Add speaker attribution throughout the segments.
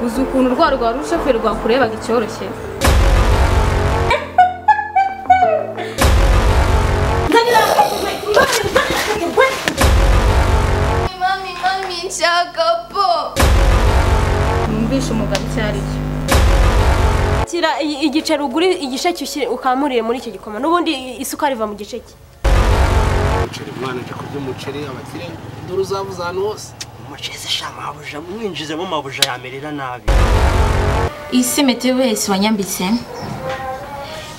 Speaker 1: uzi ukuntu rwa rushoferi rwakurebaga icyoroshye.
Speaker 2: Mami nshaka po.
Speaker 1: Numvishe umugabo cyari cyo.
Speaker 3: Kira igiceri uguri igisheke ukamuriye muri icyo gikoma n'ubundi isukari iva mu giceke.
Speaker 4: Umuceri mwana nje kurya umuceri abakire nduru zavuza hano hose.
Speaker 5: Umuceri shamabuja mwinjizemo mabuja yamerera nabi.
Speaker 2: Isi mete wese wanyambitse.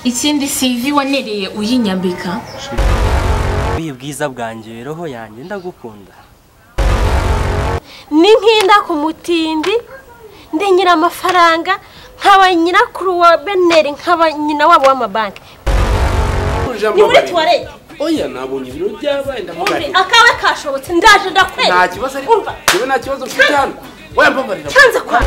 Speaker 2: Ikindi CV wanereye uyinyambika.
Speaker 5: Uyu bwiza bwanjye roho yanjye ndagukunda.
Speaker 3: Ni nkinda ku mutindi ndi nyira amafaranga nkaba nyirakuru wa Beneri nkaba nyina wabo w'amabanki. Ni muri toilette.
Speaker 4: Oya nabonye ibiro byabaye ndamugari.
Speaker 3: Akawe kashobotse ndaje ndakwera.
Speaker 4: Nta kibazo ari. Yewe nta kibazo ufite hano. Oya mbabarira.
Speaker 3: Chanze kwa.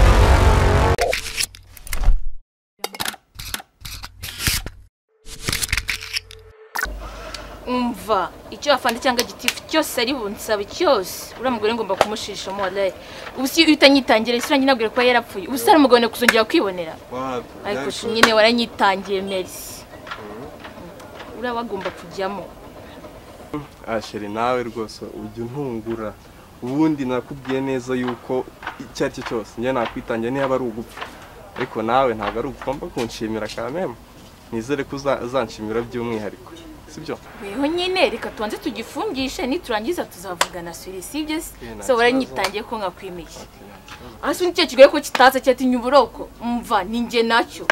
Speaker 1: Umva icyo afande cyangwa gitifu cyose ari bunsabe cyose uramugore ngomba kumushisha mo wallahi. Ubusi utanyitangira isura nyinabwire ko yarapfuye. Ubusara umugone kuzongera kwibonera. Ariko nyine waranyitangiye merci. Urabagomba kujyamo.
Speaker 6: Asheri nawe rwose ujye untungura. Ubundi nakubwiye neza yuko icyo ari cyo cyose njye nakwitangiye niba ari ugupfa. Ariko nawe ntabwo ari ugomba kunshimira kameme. Nizere ko uzanshimira by'umwihariko. Sibyo?
Speaker 1: Weho nyine reka tuanze tugifungishe niturangiza tuzavugana suri sibyo so waranyitangiye ko ngakwimiye. Asu nicyo kigoye ko kitaza cyatinya uburoko. Umva ninjye nacyo.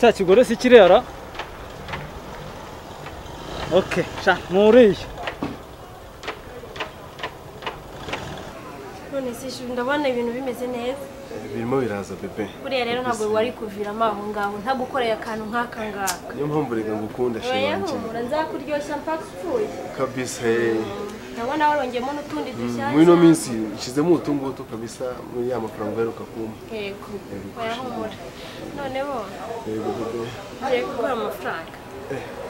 Speaker 7: Cya kigore si kirera. Okay, sha muriye.
Speaker 3: None se ndabona ibintu bimeze neza.
Speaker 6: Birimo biraza bebe.
Speaker 3: Buriya rero ntabwo wari kuviramo aho ngaho ntagukoreye akantu nk'aka ngaka.
Speaker 6: Niyo mpamvu rega ngukunda shenge.
Speaker 3: Oya humura nzakuryoshya mpaka upfuye.
Speaker 6: Kabisa.
Speaker 3: Ndabona warongeyemo n'utundi dushyashya.
Speaker 6: Muri no minsi nshizemo utungutu kabisa muri ya mafaranga yaruka kuma.
Speaker 3: Yego. Oya humura. None bo.
Speaker 6: Yego bebe.
Speaker 3: Ngiye gukora amafaranga.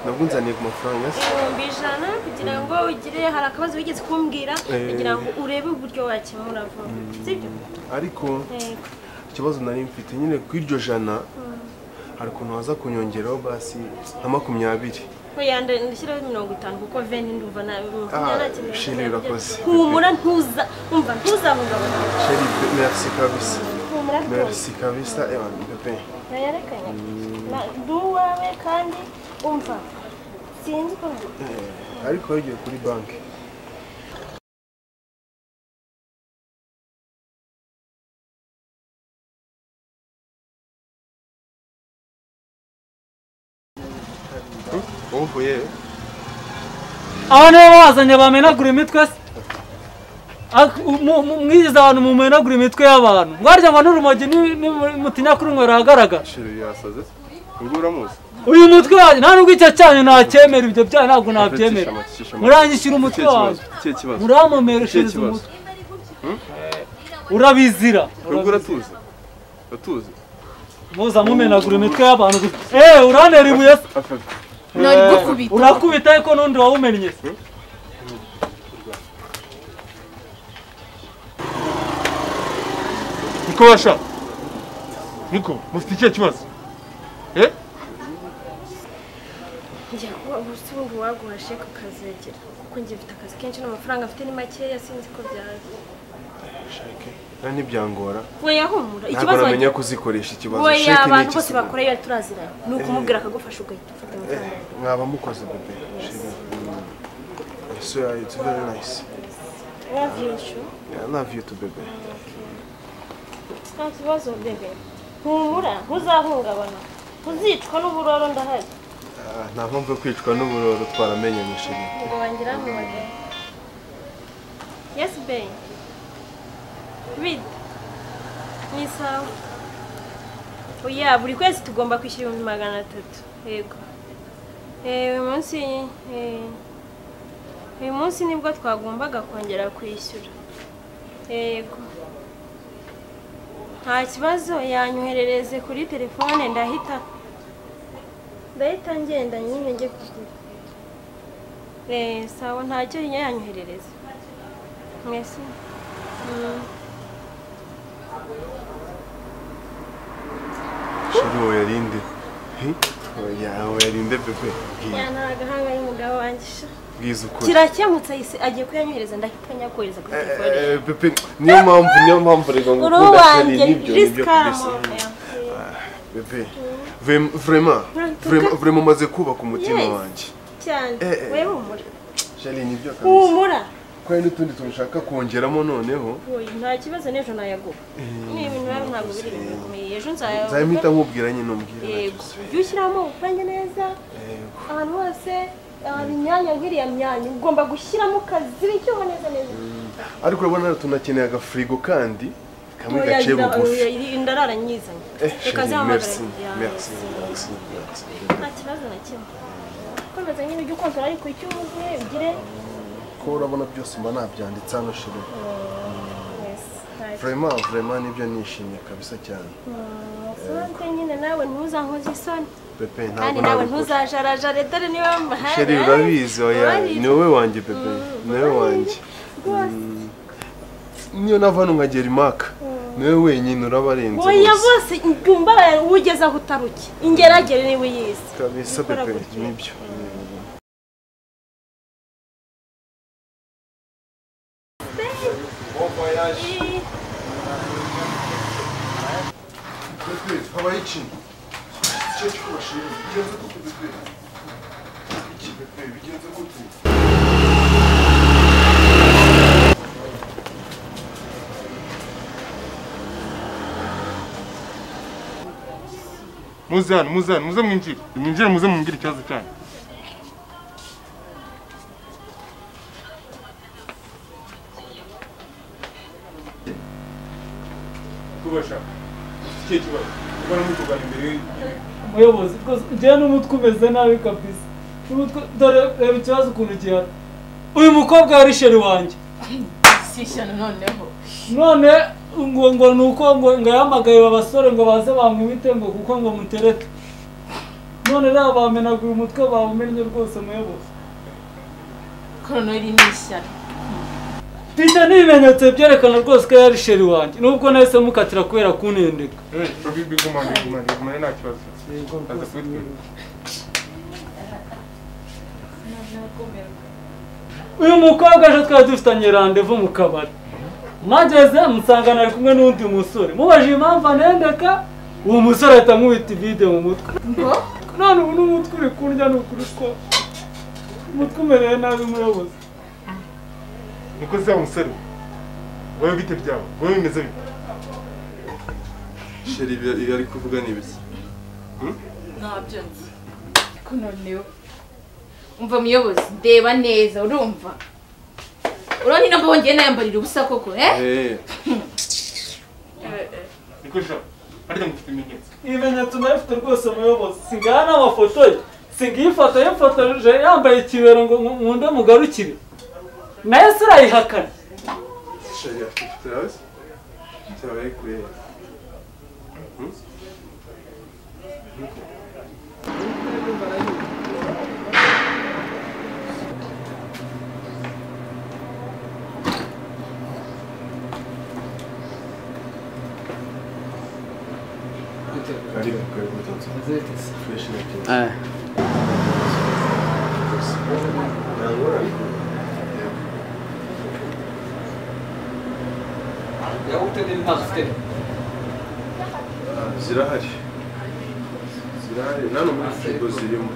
Speaker 6: Nabwo nzaniye ku mafaranga se.
Speaker 3: 100 kugira ngo ugire hari akabazo wigeze kumbwira kugira ngo urebe uburyo wakemura vuba. Sibyo?
Speaker 6: Ariko ikibazo nari mfite nyine kw'iryo jana hari ukuntu waza kunyongeraho basi nka 20.
Speaker 3: Oya ndashyiraho 50 kuko 20 ndumva na kintu.
Speaker 6: Sheri urakoze.
Speaker 3: Humura umva ntuzahungabana.
Speaker 6: Sheri merci kabisa. Merci kabisa bebe.
Speaker 3: Yarekanye. Duwawe kandi umva. Sinzi ko
Speaker 6: ariko yagiye kuri banki. Umvuye.
Speaker 7: Abana bazanye bamenagura imitwe se. Mwigize abantu mumenagura imitwe y'abantu. Mwarya abantu urumogi mutinya kuri mwe ragaragara.
Speaker 6: Sheri yasaze. Ngura muzi.
Speaker 7: Uyu mutwe wanjye nta nubwo icyo cyane nacyemera ibyo byaha ntabwo nabyemera. Muranyishyira umutwe wanjye. Muramumereshereza umutwe. Urabizira.
Speaker 6: Ugura tuzi. Tuzi.
Speaker 7: Muza mumenagura imitwe y'abantu. Uranera ibuye.
Speaker 1: Nari gukubita.
Speaker 7: Urakubita ariko n'undi wawumennye.
Speaker 6: Niko basha. Niko, mufite icyo kibazo.
Speaker 3: njya kuba ubusungu waguhashe ku kazegera kuko njye mfite akazi kenshi n'amafaranga mfite ni makeya sinzi ko byaje.
Speaker 6: Shake. Nani byangora.
Speaker 3: Oya humura
Speaker 6: ikibazo namenye kuzikoresha ikibazo.
Speaker 3: Oya abantu bose bakoreye turaziranye. Nuko umubwira akagufasha ugahita ufata amafaranga.
Speaker 6: Mwaba mukoze bebe. So it's very nice.
Speaker 3: Love you.
Speaker 6: Yeah, I love you too bebe.
Speaker 3: Nta kibazo bebe. Humura ntuzahungabana. Uzicwa n'uburoro ndahari.
Speaker 6: Nta mpamvu yo kwicwa n'uburoro twaramenyanye sheri.
Speaker 3: Ngo wangira nk'umwe. Yes babe. Read. Ni sawa. Oya buri kwezi tugomba kwishyura 300. Yego. Uyu munsi nibwo twagombaga kongera kwishyura. Yego. nta kibazo yanyoherereze kuri telefone ndahita ngenda nyine njye kugura sawa ntacyo yanyoherereza mwese
Speaker 8: shiri wowe yarinde yawe yarinde bebe
Speaker 3: nagahanga y'umugabo wanjye sha
Speaker 8: bwiza ukuri
Speaker 3: kirakemutse agiye kuyanyohereza ndahita nyakohereza kuri telefone
Speaker 8: bebe niyo mpamvu rego ngukunda shiri nibyo bebe vraiment umaze kubaka umutima wanjye
Speaker 3: cyane wewe humura
Speaker 8: shiri nibyo kabisa
Speaker 3: humura
Speaker 8: kwa n'utundi tunshaka kongeramo noneho
Speaker 3: nta kibazo n'ejo nayaguha n'ibintu rero ntabwo biri bikomeye ejo
Speaker 8: nzahita nkubwira nyine umbwire
Speaker 3: yego ujye ushyiramo upange neza ahantu hose imyanya nk'iriya myanya ugomba gushyiramo kazi icyuho neza
Speaker 8: ariko urabona tunakeneye agafirigo kandi kamwe gaciye bugufi
Speaker 3: ndarara nyizanye reka zihamagare
Speaker 8: merci
Speaker 3: nta kibazo na kimwe komeza nyine ujye ukontora ariko icyo uvuye ugire
Speaker 8: ko urabona byose mba nabyanditse hano shiri vraiment nibyo nishimye kabisa cyane
Speaker 3: sante nyine nawe ntuzankoze isoni
Speaker 8: pepe
Speaker 3: kandi nawe ntuzajarajare dore niwe wambahaye
Speaker 8: shiri urabizi oya ni wowe wanjye pepe ni wowe wanjye niyo nava hano nkagera imaka ni wowe wenyine urabarenze
Speaker 3: oya bose umbara ugeze aho utaruke ingeragere niwe yize
Speaker 8: kabisa pepe nibyo habaye iki icyo cyubashije bigenze gute pepe iki pepe bigenze gute
Speaker 9: muze mwinjire muze mumbwire ikibazo cyanyu kubasha iki kibazo ubona mutugana imbere
Speaker 7: umuyobozi njyewe n'umutwe umeze nabi kabisa dore reba ikibazo ukuntu gihari uyu mukobwa yari sheri wanjye
Speaker 1: sishyano noneho
Speaker 7: none ngo ni uko ngo yahamagaye abasore ngo baze bamwite ngo kuko ngo muterete none rero bamenaguye umutwe bawumennye rwose umuyobozi
Speaker 1: koroneri ni ishyano
Speaker 7: mfite n'ibimenyetso byerekana rwose ko yari sheri wanjye nubwo nahise mukatira kubera kuntendeka
Speaker 9: bigumane nta kibazo aza kwitwira
Speaker 7: uyu mukobwa ejo twari dufitanye randevu mu kabari mageze musangana ari kumwe n'undi musore mubajije impamvu anendeka uwo musore ahita amubita ivide mu mutwe none ubu n'umutwe uri kundya ni ukuri ko umutwe umereye nabi umuyobozi
Speaker 9: niko za musore wowe bite byawe wowe bimeze bite
Speaker 6: sheri ari kuvuga n'ibiki
Speaker 1: ntabyo nzi ko noneho umva muyobozi ndeba neza urumva urabona nabwo wongeye nayambarira ubusa koko
Speaker 9: niko sha ariko mufite ibimenyetso
Speaker 7: ibimenyetso nabifite rwose umuyobozi singaha n'amafoto ye singiye ifoto yifotoje yambaye ikibero ngo nkunde mugarukire nayo se urayihakana
Speaker 6: sheri afite hasi cyabaye kure zirahari nano muri firigo zirimo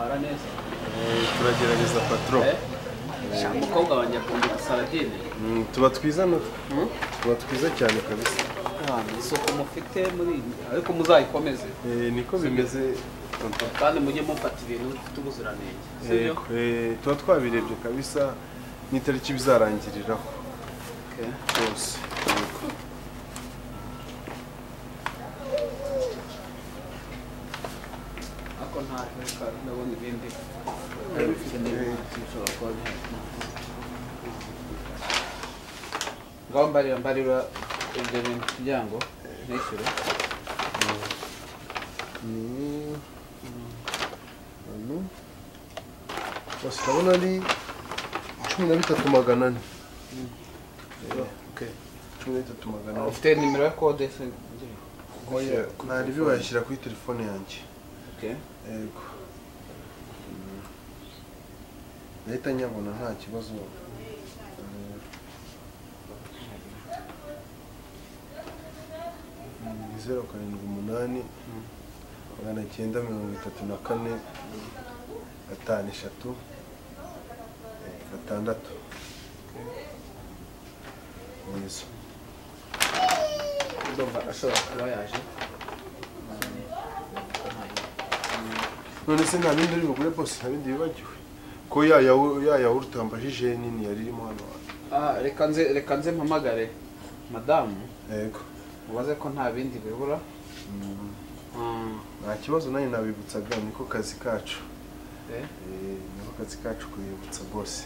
Speaker 10: murara neza
Speaker 6: turagerageza patro
Speaker 10: umukobwa wanjye akunda saladine
Speaker 6: tuba twiza tuba twiza cyane kabisa
Speaker 10: isuku mufite muri ariko muzayikomeze
Speaker 6: niko bimeze
Speaker 10: kandi mujye mufata ibintu bifite ubuziranenge sibyo
Speaker 6: tuba twabirebye kabisa n'itariki bizarangiriraho rwose
Speaker 10: ako nta reka ndabona ibindi ngaho mbarira ibyo bintu kugira ngo nishyure
Speaker 6: bose urabona ari 13,400 13,400
Speaker 10: ufite nimero ya kode se
Speaker 6: ntari biwashyira kuri telefone yanjye yego leta nyabona nta kibazo ni 0,8 934 5 6 nizo
Speaker 10: ndumva ashobora kuba yaje
Speaker 6: none se nta bindi uri bugure bose nta bindi bibagiwe ko ya yawurute wambajije nini yari irimo hano
Speaker 10: reka nze mpamagare madamu
Speaker 6: yego
Speaker 10: ubaze ko nta bindi bibura
Speaker 6: nta kibazo nanjye nabibutsaga niko kazi kacu niko kazi kacu kuyibutsa bose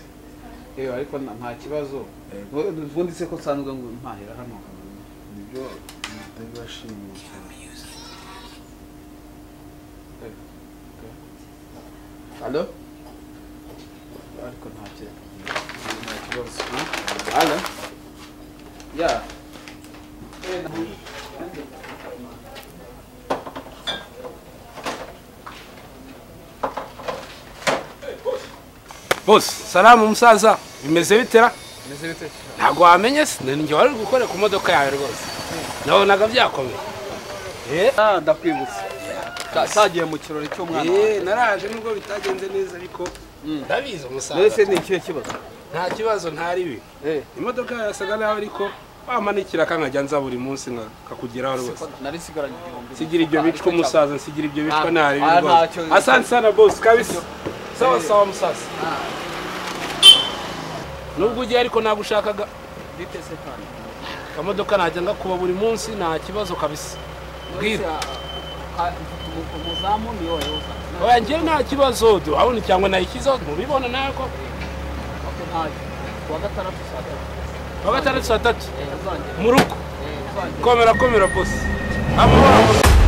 Speaker 10: ariko nta kibazo ubundi se ko nsanzwe ngo mpahira hano
Speaker 6: nibyo ndabashimiye cyane
Speaker 10: Allo? Ariko nta kibazo Allo? Yeah.
Speaker 11: Boss, salamu musaza. Bimeze bitera?
Speaker 10: Bimeze bite?
Speaker 11: Ntago wamenye se njye wari gukora ku modoka yawe rwose. Nabonaga byakomeye.
Speaker 10: Ndakwibutse. Sagiye mu kirori cy'umwana.
Speaker 11: Naraje nubwo bitagenze neza ariko ndabizi umusaza.
Speaker 10: Mbese ni ikihe kibazo?
Speaker 11: Nta kibazo ntari bi. Imodoka yasaga naho ariko bamanikira kangajya nza buri munsi nkakugeraho rwose.
Speaker 10: Nari sigaranye igihumbi.
Speaker 11: Sigira ibyo bitwa umusaza, sigira ibyo bitwa ntari rwose. Asante sana boss kabisa. Sawa sawa musaza. Nubwo ugiye ariko nagushakaga.
Speaker 10: Bitese kandi.
Speaker 11: Kamodoka najya ngakuba buri munsi nta kibazo kabisa. Bwira.
Speaker 10: Umuzamu ni wowe uza.
Speaker 11: Oya njye nta kibazo do. Abone cyangwa nayikiza mubibona nako.
Speaker 10: Okay ntaje. Kuwa gatandatu saa
Speaker 11: 3. Mu rugo. Komera boss. Amahoro.